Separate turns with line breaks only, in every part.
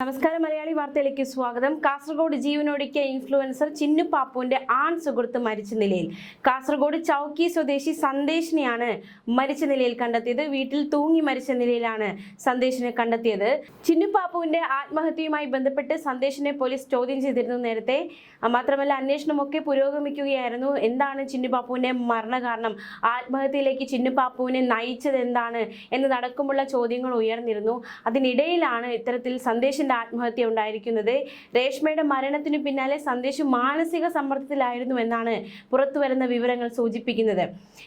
നമസ്കാരം, മലയാളി വാർത്തയിലേക്ക് സ്വാഗതം. കാസർഗോഡ് ജീവനൊടുക്കിയ ഇൻഫ്ലുവൻസർ ചിന്നു പാപ്പുവിന്റെ ആൺ സുഹൃത്ത് മരിച്ച നിലയിൽ. കാസർഗോഡ് ചൗക്കി സ്വദേശി സന്ദേശിനെയാണ് മരിച്ച നിലയിൽ കണ്ടെത്തിയത്. വീട്ടിൽ തൂങ്ങി മരിച്ച നിലയിലാണ് സന്ദേശിനെ കണ്ടെത്തിയത്. ചിന്നു പാപ്പുവിന്റെ ആത്മഹത്യയുമായി ബന്ധപ്പെട്ട് സന്ദേശിനെ പോലീസ് ചോദ്യം ചെയ്തിരുന്നു നേരത്തെ. മാത്രമല്ല, അന്വേഷണമൊക്കെ പുരോഗമിക്കുകയായിരുന്നു. എന്താണ് ചിന്നു പാപ്പുവിന്റെ മരണകാരണം, ആത്മഹത്യയിലേക്ക് ചിന്നു പാപ്പുവിനെ നയിച്ചത് എന്താണ് എന്നതടക്കമുള്ള ചോദ്യങ്ങൾ ഉയർന്നിരുന്നു. അതിനിടയിലാണ് ഇത്തരത്തിൽ സന്ദേശിന്റെ ആത്മഹത്യ ഉണ്ടായിരിക്കുന്നത്. രേഷ്മയുടെ മരണത്തിനു പിന്നാലെ സന്ദേശം മാനസിക സമ്മർദ്ദത്തിലായിരുന്നു എന്നാണ് പുറത്തുവരുന്ന വിവരങ്ങൾ സൂചിപ്പിക്കുന്നത്.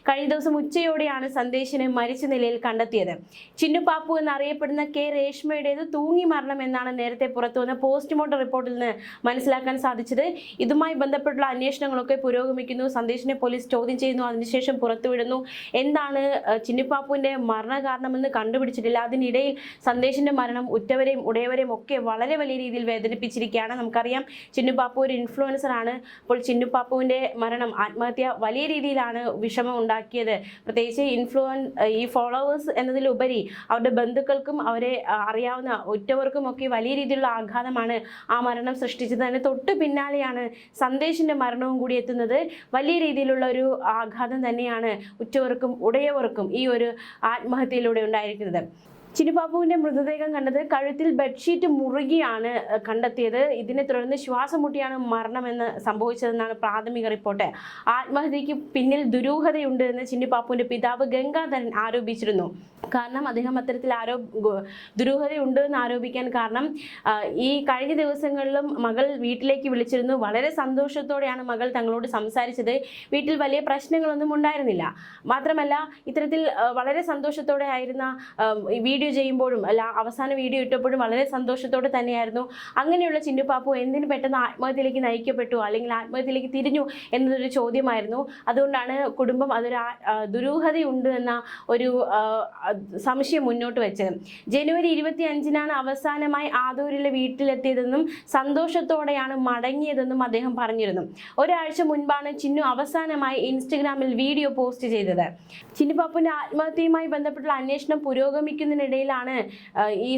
കഴിഞ്ഞ ദിവസം ഉച്ചയോടെയാണ് സന്ദേശിനെ മരിച്ച നിലയിൽ കണ്ടെത്തിയത്. ചിന്നു പാപ്പു എന്നറിയപ്പെടുന്ന കെ രേഷ്മയുടേത് തൂങ്ങി മരണം എന്നാണ് നേരത്തെ പുറത്തുവന്ന പോസ്റ്റ്മോർട്ടം റിപ്പോർട്ടിൽ നിന്ന് മനസ്സിലാക്കാൻ സാധിച്ചത്. ഇതുമായി ബന്ധപ്പെട്ടുള്ള അന്വേഷണങ്ങളൊക്കെ പുരോഗമിക്കുന്നു. സന്ദേശിനെ പോലീസ് ചോദ്യം ചെയ്യുന്നു, അതിനുശേഷം പുറത്തുവിടുന്നു. എന്താണ് ചിന്നു പാപ്പുവിന്റെ മരണകാരണമെന്ന് കണ്ടുപിടിച്ചിട്ടില്ല. അതിനിടയിൽ സന്ദേശിന്റെ മരണം ഉറ്റവരെയും ഉടയവരെയും ഒക്കെ വളരെ വലിയ രീതിയിൽ വേദനിപ്പിച്ചിരിക്കുകയാണ്. നമുക്കറിയാം, ചിന്നു പാപ്പു ഒരു ഇൻഫ്ലുവൻസർ ആണ്. അപ്പോൾ ചിന്നു പാപ്പുവിന്റെ മരണം, ആത്മഹത്യ വലിയ രീതിയിലാണ് വിഷമം ഉണ്ടാക്കിയത്. പ്രത്യേകിച്ച് ഈ ഫോളോവേഴ്സ് എന്നതിലുപരി അവരുടെ ബന്ധുക്കൾക്കും അവരെ അറിയാവുന്ന ഉറ്റവർക്കും ഒക്കെ വലിയ രീതിയിലുള്ള ആഘാതമാണ് ആ മരണം സൃഷ്ടിച്ചത്. അതിന് തൊട്ട് പിന്നാലെയാണ് സന്ദേശിന്റെ മരണവും കൂടി എത്തുന്നത്. വലിയ രീതിയിലുള്ള ഒരു ആഘാതം തന്നെയാണ് ഉറ്റവർക്കും ഉടയവർക്കും ഈ ഒരു ആത്മഹത്യയിലൂടെ ഉണ്ടായിരിക്കുന്നത്. ചിന്നു പാപ്പുവിന്റെ മൃതദേഹം കണ്ടത് കഴുത്തിൽ ബെഡ്ഷീറ്റ് മുറുകിയാണ് കണ്ടെത്തിയത്. ഇതിനെ തുടർന്ന് ശ്വാസം മുട്ടിയാണ് മരണമെന്ന് സംഭവിച്ചതെന്നാണ് പ്രാഥമിക റിപ്പോർട്ട്. ആത്മഹത്യക്ക് പിന്നിൽ ദുരൂഹതയുണ്ട് എന്ന് ചിന്നു പാപ്പുവിന്റെ പിതാവ് ഗംഗാധരൻ ആരോപിച്ചിരുന്നു. കാരണം അദ്ദേഹം അത്തരത്തിൽ ദുരൂഹതയുണ്ട് എന്ന് ആരോപിക്കാൻ കാരണം, ഈ കഴിഞ്ഞ ദിവസങ്ങളിലും മകൾ വീട്ടിലേക്ക് വിളിച്ചിരുന്നു. വളരെ സന്തോഷത്തോടെയാണ് മകൾ തങ്ങളോട് സംസാരിച്ചത്. വീട്ടിൽ വലിയ പ്രശ്നങ്ങളൊന്നും ഉണ്ടായിരുന്നില്ല. മാത്രമല്ല, ഇത്തരത്തിൽ വളരെ സന്തോഷത്തോടെ ആയിരുന്ന വീഡിയോ ചെയ്യുമ്പോഴും അവസാന വീഡിയോ ഇട്ടപ്പോഴും വളരെ സന്തോഷത്തോടെ തന്നെയായിരുന്നു. അങ്ങനെയുള്ള ചിന്നു പാപ്പു എന്തിനു പെട്ടെന്ന് ആത്മഹത്യയിലേക്ക് നയിക്കപ്പെട്ടു, അല്ലെങ്കിൽ ആത്മഹത്യയിലേക്ക് തിരിഞ്ഞു എന്നതൊരു ചോദ്യമായിരുന്നു. അതുകൊണ്ടാണ് കുടുംബം അതൊരു ദുരൂഹതയുണ്ട് എന്ന ഒരു സംശയം മുന്നോട്ട് വെച്ചത്. ജനുവരി 25-നാണ് അവസാനമായി ആദൂരിലെ വീട്ടിലെത്തിയതെന്നും സന്തോഷത്തോടെയാണ് മടങ്ങിയതെന്നും അദ്ദേഹം പറഞ്ഞിരുന്നു. ഒരാഴ്ച മുൻപാണ് ചിന്നു അവസാനമായി ഇൻസ്റ്റഗ്രാമിൽ വീഡിയോ പോസ്റ്റ് ചെയ്തത്. ചിന്നു പാപ്പുവിന്റെ ആത്മഹത്യയുമായി ബന്ധപ്പെട്ടുള്ള അന്വേഷണം പുരോഗമിക്കുന്നതിനിടയിലാണ് ഈ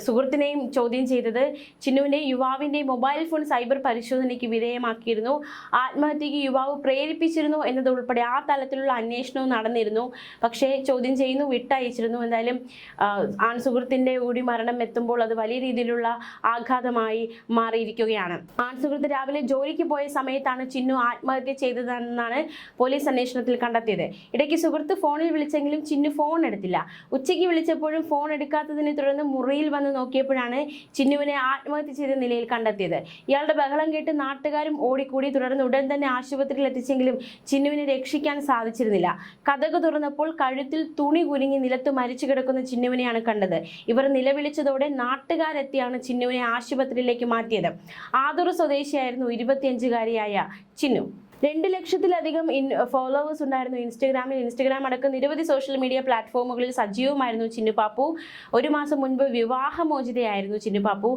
സുഹൃത്തിനെയും ചോദ്യം ചെയ്തത്. ചിന്നുവിന്റെ യുവാവിന്റെ മൊബൈൽ ഫോൺ സൈബർ പരിശോധനയ്ക്ക് വിധേയമാക്കിയിരുന്നു. ആത്മഹത്യക്ക് യുവാവ് പ്രേരിപ്പിച്ചിരുന്നു എന്നതുൾപ്പെടെ ആ തലത്തിലുള്ള അന്വേഷണവും നടന്നിരുന്നു. പക്ഷേ ചോദ്യം ചെയ്യുന്നു, വിട്ടയച്ചിരുന്നു. എന്തായാലും ആൺ സുഹൃത്തിന്റെ കൂടി മരണം എത്തുമ്പോൾ അത് വലിയ രീതിയിലുള്ള ആഘാതമായി മാറിയിരിക്കുകയാണ്. ആൺ സുഹൃത്ത് രാവിലെ ജോലിക്ക് പോയ സമയത്താണ് ചിന്നു ആത്മഹത്യ ചെയ്തതെന്നാണ് പോലീസ് അന്വേഷണത്തിൽ കണ്ടെത്തിയത്. ഇടയ്ക്ക് സുഹൃത്ത് ഫോണിൽ വിളിച്ചെങ്കിലും ചിന്നു ഫോൺ എടുത്തില്ല. ഉച്ചയ്ക്ക് വിളിച്ചപ്പോഴും ഫോൺ എടുക്കാത്തതിനെ തുടർന്ന് മുറിയിൽ വന്ന് നോക്കിയപ്പോഴാണ് ചിന്നുവിനെ ആത്മഹത്യ ചെയ്ത നിലയിൽ കണ്ടെത്തിയത്. ഇയാളുടെ ബഹളം കേട്ട് നാട്ടുകാരും ഓടിക്കൂടി. തുടർന്ന് ഉടൻ തന്നെ ആശുപത്രിയിൽ എത്തിച്ചെങ്കിലും ചിന്നുവിനെ രക്ഷിക്കാൻ സാധിച്ചിരുന്നില്ല. കതക് തുറന്നപ്പോൾ കഴുത്തിൽ തുണി കുരുങ്ങി നിലത്ത് മരിച്ചു കിടക്കുന്ന ചിന്നുവിനെയാണ് കണ്ടത്. ഇവർ നിലവിളിച്ചതോടെ നാട്ടുകാരെത്തിയാണ് ചിന്നുവിനെ ആശുപത്രിയിലേക്ക് മാറ്റിയത്. ആദൂർ സ്വദേശിയായിരുന്നു 25-കാരിയായ ചിന്നു. 2 ലക്ഷത്തിലധികം ഫോളോവേഴ്സ് ഉണ്ടായിരുന്നു ഇൻസ്റ്റഗ്രാമിൽ. ഇൻസ്റ്റഗ്രാം അടക്കം നിരവധി സോഷ്യൽ മീഡിയ പ്ലാറ്റ്ഫോമുകളിൽ സജീവമായിരുന്നു ചിന്നു പാപ്പു. 1 മാസം മുൻപ് വിവാഹമോചിതയായിരുന്നു ചിന്നു പാപ്പു.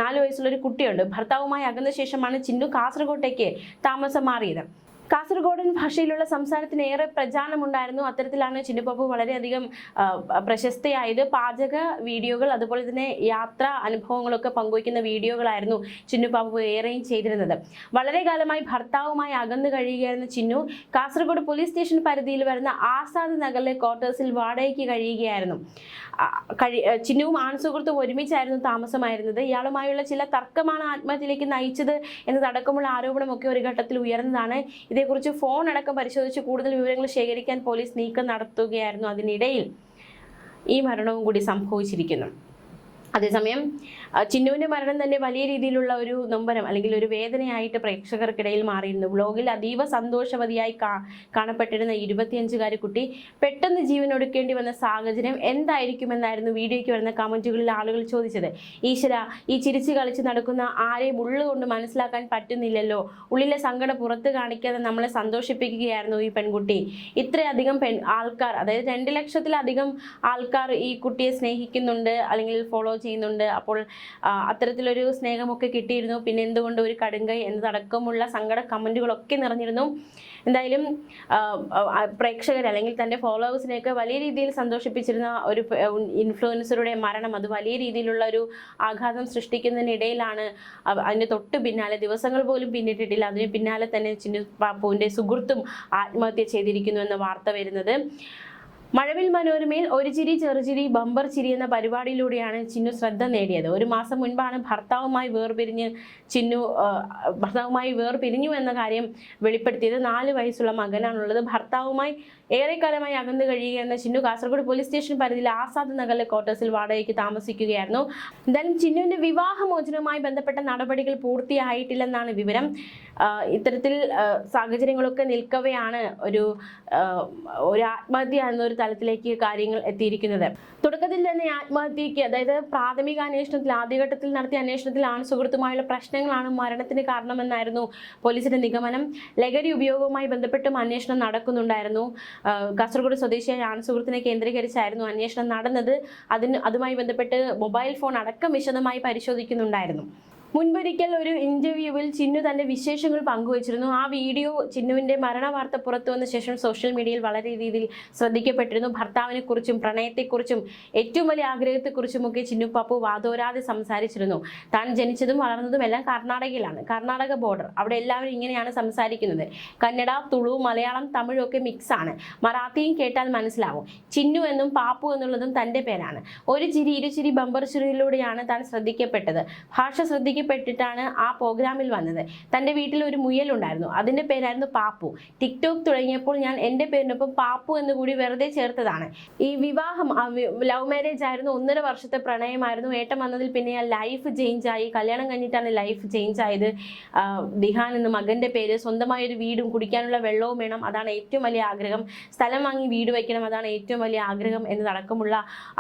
4 വയസ്സുള്ളൊരു കുട്ടിയുണ്ട്. ഭർത്താവുമായി അകന്ന ശേഷമാണ് ചിന്നു കാസർഗോട്ടേക്ക് താമസം മാറിയത്. കാസർഗോഡൻ ഭാഷയിലുള്ള സംസാരത്തിന് ഏറെ പ്രചാരമുണ്ടായിരുന്നു. അത്തരത്തിലാണ് ചിന്നു പാപ്പു വളരെയധികം പ്രശസ്തയായത്. പാചക വീഡിയോകൾ, അതുപോലെ തന്നെ യാത്രാ അനുഭവങ്ങളൊക്കെ പങ്കുവയ്ക്കുന്ന വീഡിയോകളായിരുന്നു ചിന്നു പാപ്പു ഏറെയും ചെയ്തിരുന്നത്. വളരെ കാലമായി ഭർത്താവുമായി അകന്നു കഴിയുകയായിരുന്ന ചിന്നു കാസർഗോഡ് പോലീസ് സ്റ്റേഷൻ പരിധിയിൽ വരുന്ന ആസാദ് നഗറിലെ ക്വാർട്ടേഴ്സിൽ വാടകയ്ക്ക് കഴിയുകയായിരുന്നു. ചിന്നുവും ആൺസുഹൃത്തും ഒരുമിച്ചായിരുന്നു താമസമായിരുന്നത്. ഇയാളുമായുള്ള ചില തർക്കമാണ് ആത്മഹത്യയിലേക്ക് നയിച്ചത് എന്നതടക്കമുള്ള ആരോപണമൊക്കെ ഒരു ഘട്ടത്തിൽ ഉയർന്നതാണ്. ഇതേക്കുറിച്ച് ഫോൺ അടക്കം പരിശോധിച്ച് കൂടുതൽ വിവരങ്ങൾ ശേഖരിക്കാൻ പോലീസ് നീക്കം നടത്തുകയായിരുന്നു. അതിനിടയിൽ ഈ മരണവും കൂടി സംഭവിച്ചിരിക്കുന്നു. അതേസമയം ചിന്നുവിന്റെ മരണം തന്നെ വലിയ രീതിയിലുള്ള ഒരു നൊമ്പരം അല്ലെങ്കിൽ ഒരു വേദനയായിട്ട് പ്രേക്ഷകർക്കിടയിൽ മാറിയിരുന്നു. വ്ലോഗിൽ അതീവ സന്തോഷവതിയായി കാണപ്പെട്ടിരുന്ന 25-കാരി കുട്ടി പെട്ടെന്ന് ജീവൻ ഒടുക്കേണ്ടി വന്ന സാഹചര്യം എന്തായിരിക്കുമെന്നായിരുന്നു വീഡിയോയ്ക്ക് വരുന്ന കമന്റുകളിൽ ആളുകൾ ചോദിച്ചത്. ഈശ്വര, ഈ ചിരിച്ചു കളിച്ച് നടക്കുന്ന ആരെയും ഉള്ളുകൊണ്ട് മനസ്സിലാക്കാൻ പറ്റുന്നില്ലല്ലോ. ഉള്ളിലെ സങ്കടം പുറത്ത് കാണിക്കാതെ നമ്മളെ സന്തോഷിപ്പിക്കുകയായിരുന്നു ഈ പെൺകുട്ടി. ഇത്രയധികം ആൾക്കാർ, അതായത് 2 ലക്ഷത്തിലധികം ആൾക്കാർ ഈ കുട്ടിയെ സ്നേഹിക്കുന്നുണ്ട് അല്ലെങ്കിൽ ഫോളോ ചെയ്യുന്നുണ്ട്. അപ്പോൾ അത്തരത്തിലൊരു സ്നേഹമൊക്കെ കിട്ടിയിരുന്നു. പിന്നെ എന്തുകൊണ്ട് ഒരു കടുങ്കൈ എന്നതടക്കമുള്ള സങ്കട കമൻറ്റുകളൊക്കെ നിറഞ്ഞിരുന്നു. എന്തായാലും പ്രേക്ഷകർ അല്ലെങ്കിൽ തൻ്റെ ഫോളോവേഴ്സിനെയൊക്കെ വലിയ രീതിയിൽ സന്തോഷിപ്പിച്ചിരുന്ന ഒരു ഇൻഫ്ലുവൻസറുടെ മരണം അത് വലിയ രീതിയിലുള്ള ഒരു ആഘാതം സൃഷ്ടിക്കുന്നതിനിടയിലാണ് അതിൻ്റെ തൊട്ട് പിന്നാലെ ദിവസങ്ങൾ പോലും പിന്നിട്ടിട്ടില്ല, അതിന് പിന്നാലെ തന്നെ ചിന്നു പാപ്പുവിൻ്റെ സുഹൃത്തും ആത്മഹത്യ ചെയ്തിരിക്കുന്നു എന്ന വാർത്ത വരുന്നത്. മഴവിൽ മനോരമയിൽ ഒരു ചിരി ചെറുചിരി ബമ്പർ ചിരി എന്ന പരിപാടിയിലൂടെയാണ് ചിന്നു ശ്രദ്ധ നേടിയത്. ഒരു മാസം മുൻപാണ് ഭർത്താവുമായി വേർപിരിഞ്ഞു എന്ന കാര്യം വെളിപ്പെടുത്തിയത്. 4 വയസ്സുള്ള മകനാണുള്ളത്. ഭർത്താവുമായി ഏറെക്കാലമായി അകന്നു കഴിയുകയെന്ന ചിന്നു കാസർഗോഡ് പോലീസ് സ്റ്റേഷൻ പരിധിയിൽ ആസാദ് നഗറിലെ ക്വാർട്ടേഴ്സിൽ വാടകയ്ക്ക് താമസിക്കുകയായിരുന്നു. എന്തായാലും ചിന്നുവിന്റെ വിവാഹമോചനവുമായി ബന്ധപ്പെട്ട നടപടികൾ പൂർത്തിയായിട്ടില്ലെന്നാണ് വിവരം. ഇത്തരത്തിൽ സാഹചര്യങ്ങളൊക്കെ നിൽക്കവെയാണ് ഒരു ആത്മഹത്യ എന്നൊരു തലത്തിലേക്ക് കാര്യങ്ങൾ എത്തിയിരിക്കുന്നത്. തുടക്കത്തിൽ തന്നെ ആത്മഹത്യക്ക്, അതായത് പ്രാഥമിക അന്വേഷണത്തിൽ ആദ്യഘട്ടത്തിൽ നടത്തിയ അന്വേഷണത്തിൽ സുഹൃത്തുമായുള്ള പ്രശ്നങ്ങളാണ് മരണത്തിന് കാരണമെന്നായിരുന്നു പോലീസിന്റെ നിഗമനം. ലഹരി ഉപയോഗവുമായി ബന്ധപ്പെട്ടും അന്വേഷണം നടക്കുന്നുണ്ടായിരുന്നു. കാസർഗോഡ് സ്വദേശിയായ സുഹൃത്തിനെ കേന്ദ്രീകരിച്ചായിരുന്നു അന്വേഷണം നടന്നത്. അതുമായി ബന്ധപ്പെട്ട് മൊബൈൽ ഫോൺ അടക്കം വിശദമായി പരിശോധിക്കുന്നുണ്ടായിരുന്നു. മുൻപൊരിക്കൽ ഒരു ഇന്റർവ്യൂവിൽ ചിന്നു തന്റെ വിശേഷങ്ങൾ പങ്കുവച്ചിരുന്നു. ആ വീഡിയോ ചിന്നുവിന്റെ മരണവാർത്ത പുറത്തു വന്ന ശേഷം സോഷ്യൽ മീഡിയയിൽ വളരെ രീതിയിൽ ശ്രദ്ധിക്കപ്പെട്ടിരുന്നു. ഭർത്താവിനെ കുറിച്ചും പ്രണയത്തെക്കുറിച്ചും ഏറ്റവും വലിയ ആഗ്രഹത്തെക്കുറിച്ചുമൊക്കെ ചിന്നു പാപ്പു വാതോരാതെ സംസാരിച്ചിരുന്നു. താൻ ജനിച്ചതും വളർന്നതും എല്ലാം കർണാടകയിലാണ്. കർണാടക ബോർഡർ, അവിടെ എല്ലാവരും ഇങ്ങനെയാണ് സംസാരിക്കുന്നത്. കന്നഡ, തുളു, മലയാളം, തമിഴും ഒക്കെ മിക്സ് ആണ്. മറാത്തിയും കേട്ടാൽ മനസ്സിലാവും. ചിന്നു എന്നും പാപ്പു എന്നുള്ളതും തന്റെ പേരാണ്. ഒരു ചിരി ഇരുചിരി ബമ്പർ ചിരിയിലൂടെയാണ് താൻ ശ്രദ്ധിക്കപ്പെട്ടത്. ഭാഷ ശ്രദ്ധിക്കപ്പെട്ടിട്ടാണ് ആ പ്രോഗ്രാമിൽ വന്നത്. തൻ്റെ വീട്ടിൽ ഒരു മുയലുണ്ടായിരുന്നു, അതിൻ്റെ പേരായിരുന്നു പാപ്പു. ടിക്ടോക്ക് തുടങ്ങിയപ്പോൾ ഞാൻ എൻ്റെ പേരിനൊപ്പം പാപ്പു എന്ന് കൂടി വെറുതെ ചേർത്തതാണ്. ഈ വിവാഹം ലവ് മാരേജ് ആയിരുന്നു. 1.5 വർഷത്തെ പ്രണയമായിരുന്നു. ഏട്ടൻ വന്നതിൽ പിന്നെ ആ ലൈഫ് ചേഞ്ച് ആയി. കല്യാണം കഴിഞ്ഞിട്ടാണ് ലൈഫ് ചേഞ്ച് ആയത്. ദിഹാൻ എന്ന മകൻ്റെ പേര്, സ്വന്തമായ ഒരു വീടും കുടിക്കാനുള്ള വെള്ളവും വേണം, അതാണ് ഏറ്റവും വലിയ ആഗ്രഹം. സ്ഥലം വാങ്ങി വീട് വയ്ക്കണം, അതാണ് ഏറ്റവും വലിയ ആഗ്രഹം എന്നതടക്കമുള്ള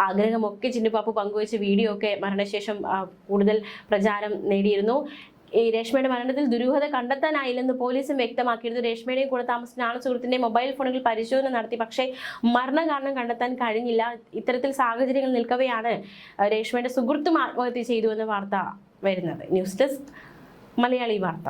ആഗ്രഹമൊക്കെ ചിന്നു പാപ്പു പങ്കുവച്ച വീഡിയോ ഒക്കെ മരണശേഷം കൂടുതൽ പ്രചാരം നേടിയിരുന്നു. ഈ രേഷ്മയുടെ മരണത്തിൽ ദുരൂഹത കണ്ടെത്താനായില്ലെന്ന് പോലീസും വ്യക്തമാക്കിയിരുന്നു. രേഷ്മയുടെയും കൂടെ താമസിക്കുന്ന സുഹൃത്തിന്റെ മൊബൈൽ ഫോണുകൾ പരിശോധന നടത്തി, പക്ഷേ മരണകാരണം കണ്ടെത്താൻ കഴിഞ്ഞില്ല. ഇത്തരത്തിൽ സാഹചര്യങ്ങൾ നിൽക്കവെയാണ് രേഷ്മയുടെ സുഹൃത്തും ആത്മഹത്യ ചെയ്തു എന്ന വാർത്ത വരുന്നത്. ന്യൂസ് ഡെസ്ക് മലയാളി വാർത്ത.